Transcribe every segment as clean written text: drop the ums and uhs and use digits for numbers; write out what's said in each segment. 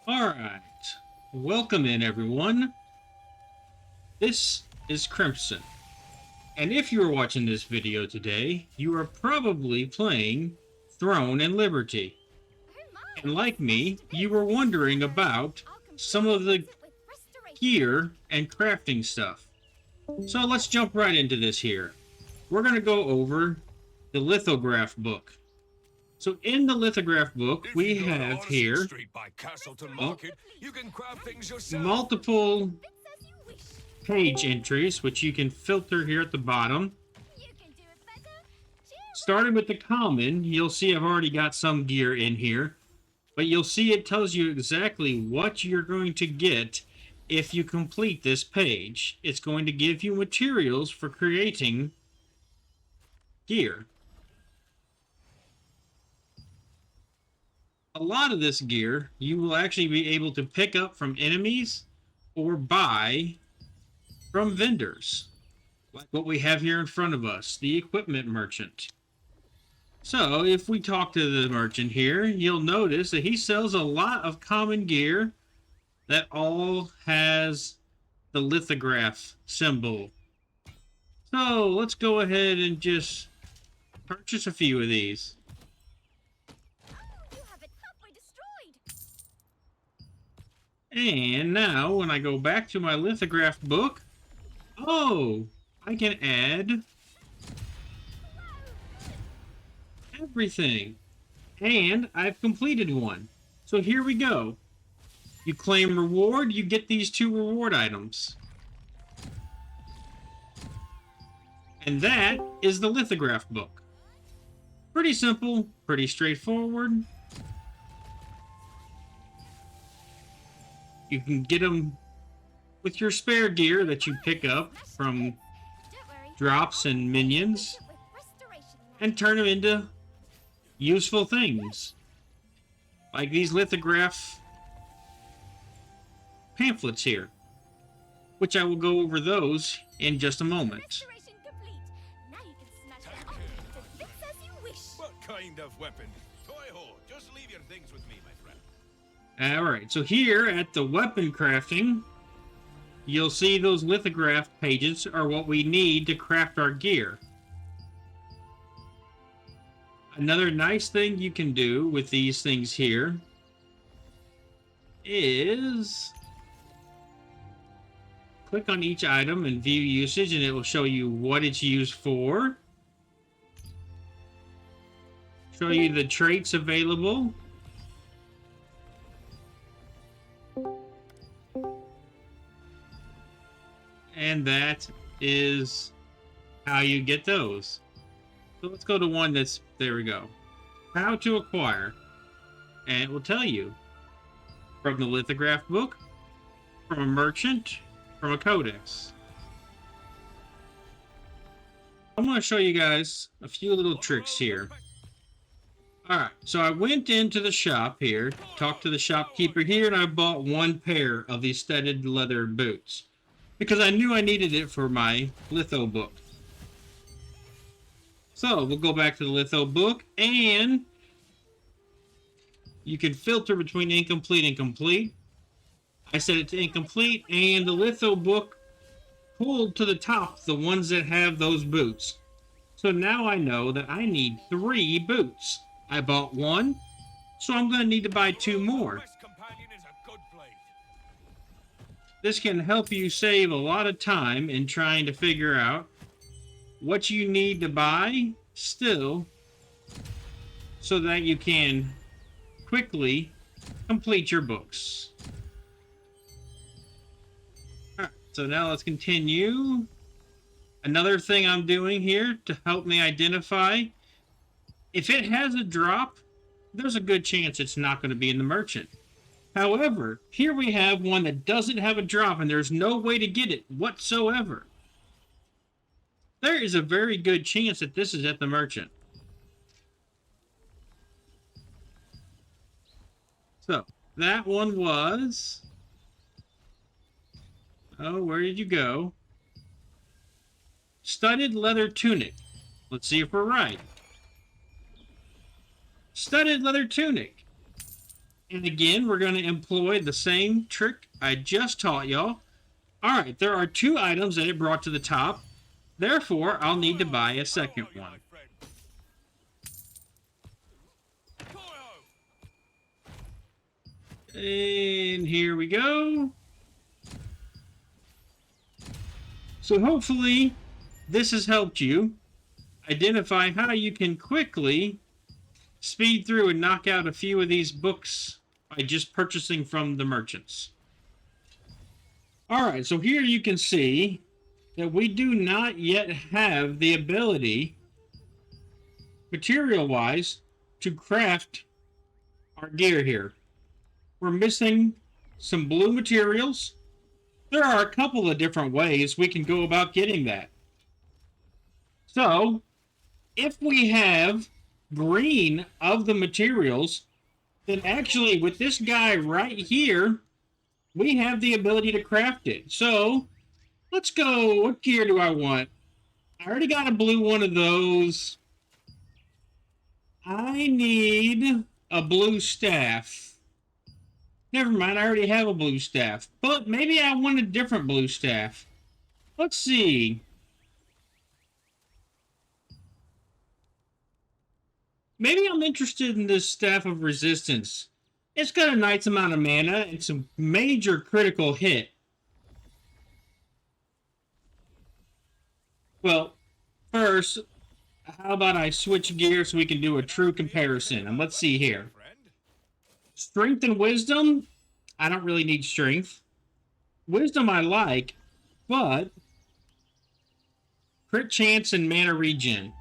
Alright, welcome in everyone. This is Crimson, and if you are watching this video today, you are probably playing Throne and Liberty. And like me, you were wondering about some of the gear and crafting stuff. So let's jump right into this here. We're going to go over the lithograph book. So in the lithograph book, we have here multiple page entries, which you can filter here at the bottom. Starting with the common, you'll see I've already got some gear in here, but you'll see it tells you exactly what you're going to get if you complete this page. It's going to give you materials for creating gear. A lot of this gear you will actually be able to pick up from enemies or buy from vendors, like what we have here in front of us, the equipment merchant. So if we talk to the merchant here, you'll notice that he sells a lot of common gear that all has the lithograph symbol. So let's go ahead and just purchase a few of these. And now, when I go back to my lithograph book, oh, I can add everything. And I've completed one. So here we go. You claim reward, you get these 2 reward items. And that is the lithograph book. Pretty simple, pretty straightforward. You can get them with your spare gear that you pick up from drops and minions and turn them into useful things. Like these lithograph pamphlets here, which I will go over those in just a moment. What kind of weapon? Toy-ho, just leave your things with me, my friend. Alright, so here at the weapon crafting, you'll see those lithograph pages are what we need to craft our gear. Another nice thing you can do with these things here is click on each item and view usage, and it will show you what it's used for. Show you the traits available. And that is how you get those. So let's go to one that's, there we go. How to acquire. And it will tell you from the lithograph book, from a merchant, from a codex. I'm going to show you guys a few little tricks here. Alright, so I went into the shop here, talked to the shopkeeper here, and I bought 1 pair of these studded leather boots, because I knew I needed it for my litho book. So we'll go back to the litho book, and you can filter between incomplete and complete. I set it to incomplete, and the litho book pulled to the top the ones that have those boots. So now I know that I need 3 boots. I bought 1, so I'm going to need to buy 2 more. This can help you save a lot of time in trying to figure out what you need to buy still, so that you can quickly complete your books. Alright, so now let's continue. Another thing I'm doing here to help me identify, if it has a drop, there's a good chance it's not going to be in the merchant. However, here we have one that doesn't have a drop and there's no way to get it whatsoever. There is a very good chance that this is at the merchant. So, that one was... Oh, where did you go? Studded leather tunic. Let's see if we're right. Studded leather tunic. And again, we're going to employ the same trick I just taught y'all. All right, there are 2 items that it brought to the top. Therefore, I'll need to buy a second one. And here we go. So hopefully this has helped you identify how you can quickly speed through and knock out a few of these books by just purchasing from the merchants. Alright, so here you can see that we do not yet have the ability, material-wise, to craft our gear here. We're missing some blue materials. There are a couple of different ways we can go about getting that. So, if we have green of the materials, then actually with this guy right here, we have the ability to craft it. So, let's go. What gear do I want? I already got a blue one of those. I need a blue staff. Never mind, I already have a blue staff. But maybe I want a different blue staff. Let's see. Maybe I'm interested in this Staff of Resistance. It's got a nice amount of mana and some major critical hit. Well, first, how about I switch gears so we can do a true comparison? And let's see here. Strength and Wisdom, I don't really need Strength. Wisdom I like, but crit chance and mana regen.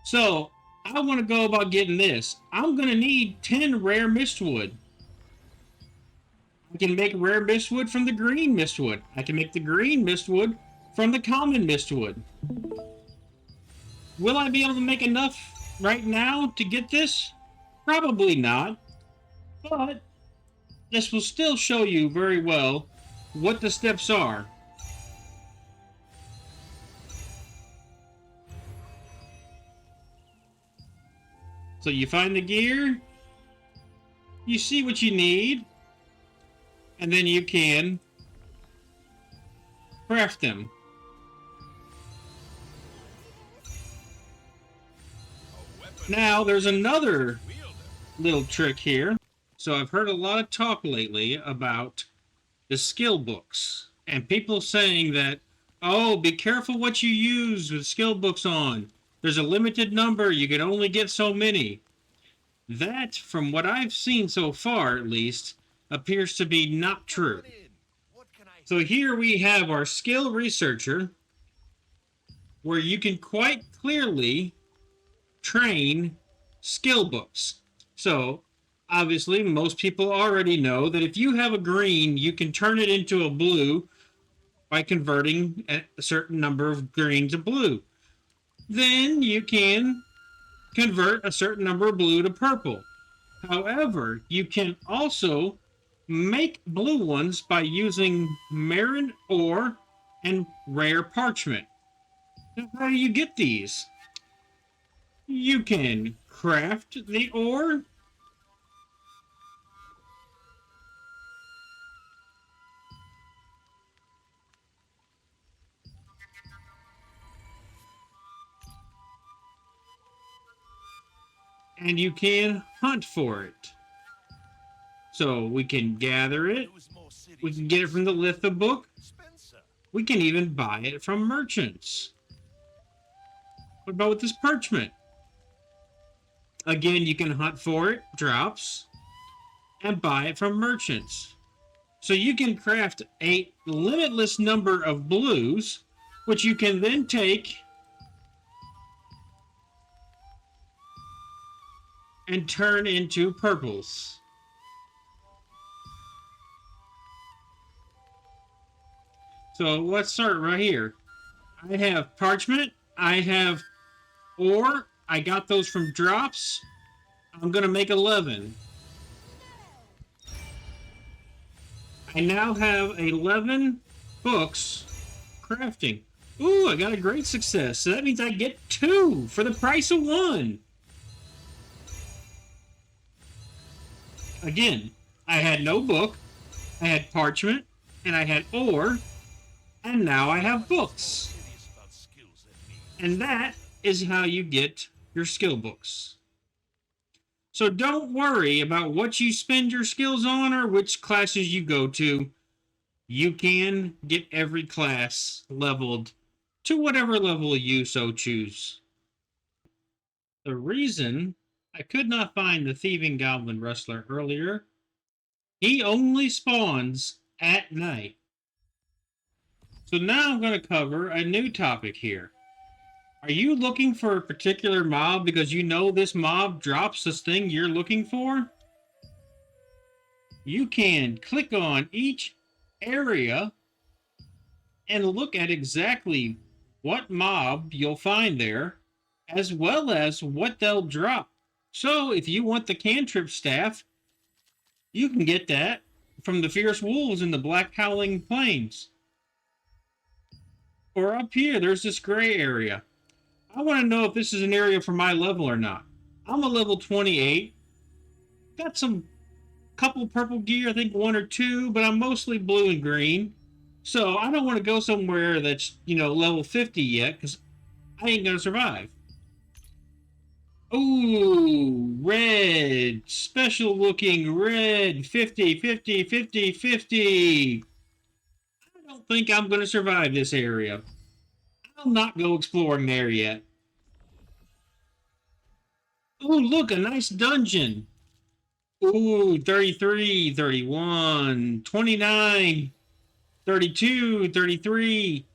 So, I want to go about getting this. I'm going to need 10 rare mistwood. I can make rare mistwood from the green mistwood. I can make the green mistwood from the common mistwood. Will I be able to make enough right now to get this? Probably not. But this will still show you very well what the steps are. So you find the gear, you see what you need, and then you can craft them. Now, there's another little trick here. So I've heard a lot of talk lately about the skill books, and people saying that, oh, be careful what you use with skill books on. There's a limited number, you can only get so many. That, from what I've seen so far at least, appears to be not true. So here we have our skill researcher, where you can quite clearly train skill books. So, obviously, most people already know that if you have a green, you can turn it into a blue by converting a certain number of green to blue. Then you can convert a certain number of blue to purple. However, you can also make blue ones by using Marin ore and rare parchment. Now, how do you get these? You can craft the ore. And you can hunt for it. So we can gather it. We can get it from the litho book. We can even buy it from merchants. What about with this parchment? Again, you can hunt for it, drops, and buy it from merchants. So you can craft a limitless number of blues, which you can then take and turn into purples. So let's start right here. I have parchment, I have ore, I got those from drops. I'm gonna make 11. I now have 11 books crafting. Ooh, I got a great success. So that means I get 2 for the price of 1. Again, I had no book, I had parchment, and I had ore, and now I have books. And that is how you get your skill books. So don't worry about what you spend your skills on or which classes you go to. You can get every class leveled to whatever level you so choose. The reason I could not find the thieving goblin wrestler earlier, he only spawns at night. So now I'm going to cover a new topic here. Are you looking for a particular mob because you know this mob drops this thing you're looking for? You can click on each area and look at exactly what mob you'll find there, as well as what they'll drop. So if you want the cantrip staff, you can get that from the fierce wolves in the black howling plains. Or up here, there's this gray area. I want to know if this is an area for my level or not. I'm a level 28. Got some couple purple gear, I think one or two, but I'm mostly blue and green. So I don't want to go somewhere that's, level 50 yet, because I ain't going to survive. Ooh, red. Special looking red. 50, 50, 50, 50. I don't think I'm going to survive this area. I'll not go exploring there yet. Ooh, look, a nice dungeon. Ooh, 33, 31, 29, 32, 33.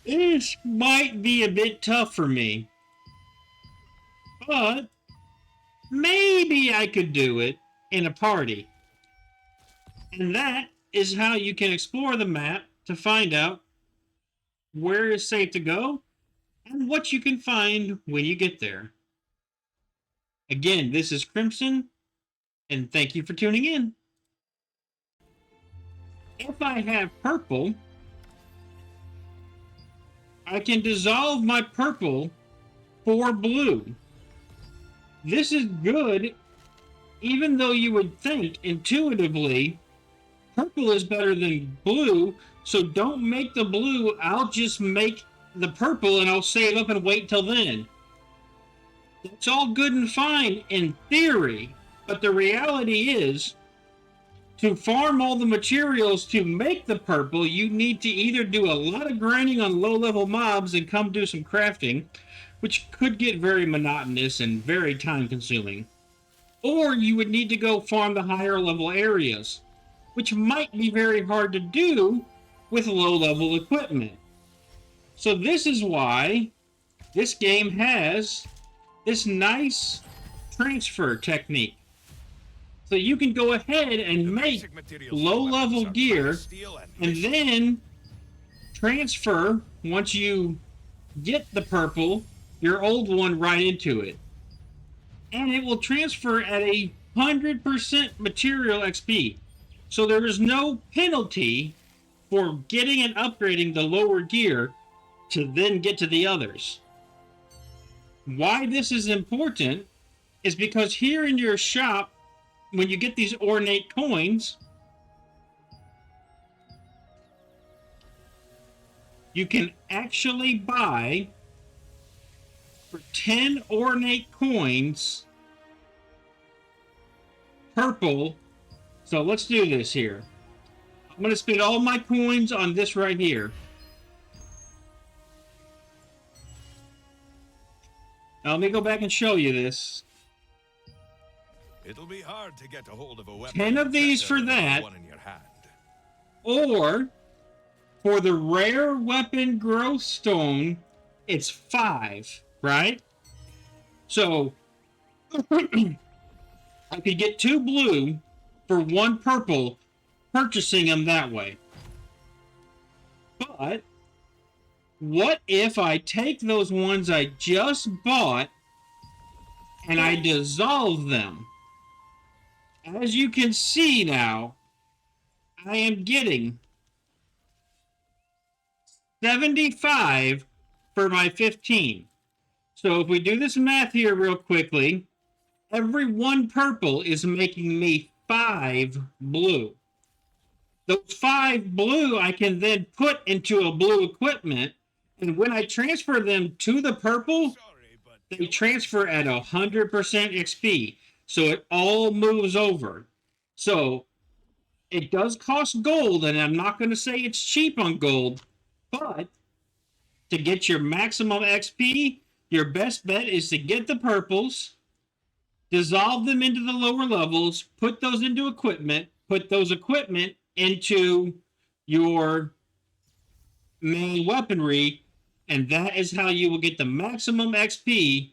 This might be a bit tough for me. But maybe I could do it in a party. And that is how you can explore the map to find out where is safe to go and what you can find when you get there. Again, this is Crimson, and thank you for tuning in. If I have purple, I can dissolve my purple for blue. This is good, even though you would think intuitively purple is better than blue, so don't make the blue. I'll just make the purple and I'll save up and wait till then. It's all good and fine in theory, but the reality is, to farm all the materials to make the purple, you need to either do a lot of grinding on low-level mobs and come do some crafting, which could get very monotonous and very time-consuming. Or you would need to go farm the higher-level areas, which might be very hard to do with low-level equipment. So this is why this game has this nice transfer technique. So you can go ahead and make low-level gear and then transfer, once you get the purple, your old one right into it. And it will transfer at 100% material XP. So there is no penalty for getting and upgrading the lower gear to then get to the others. Why this is important is because here in your shop, when you get these ornate coins, you can actually buy for 10 ornate coins purple. So let's do this here. I'm going to spend all my coins on this right here. Now let me go back and show you this. It'll be hard to get a hold of a weapon. 10 of these for that. One in your hand. Or for the rare weapon growth stone, it's 5, right? So I could get 2 blue for 1 purple, purchasing them that way. But what if I take those ones I just bought and I dissolve them? As you can see now, I am getting 75 for my 15. So if we do this math here real quickly, Every one purple is making me 5 blue. Those 5 blue I can then put into a blue equipment, and when I transfer them to the purple, Sorry, but they transfer at 100% XP. So it all moves over. So it does cost gold, and I'm not going to say it's cheap on gold, but to get your maximum XP, your best bet is to get the purples, dissolve them into the lower levels, put those into equipment, put those equipment into your main weaponry, and that is how you will get the maximum XP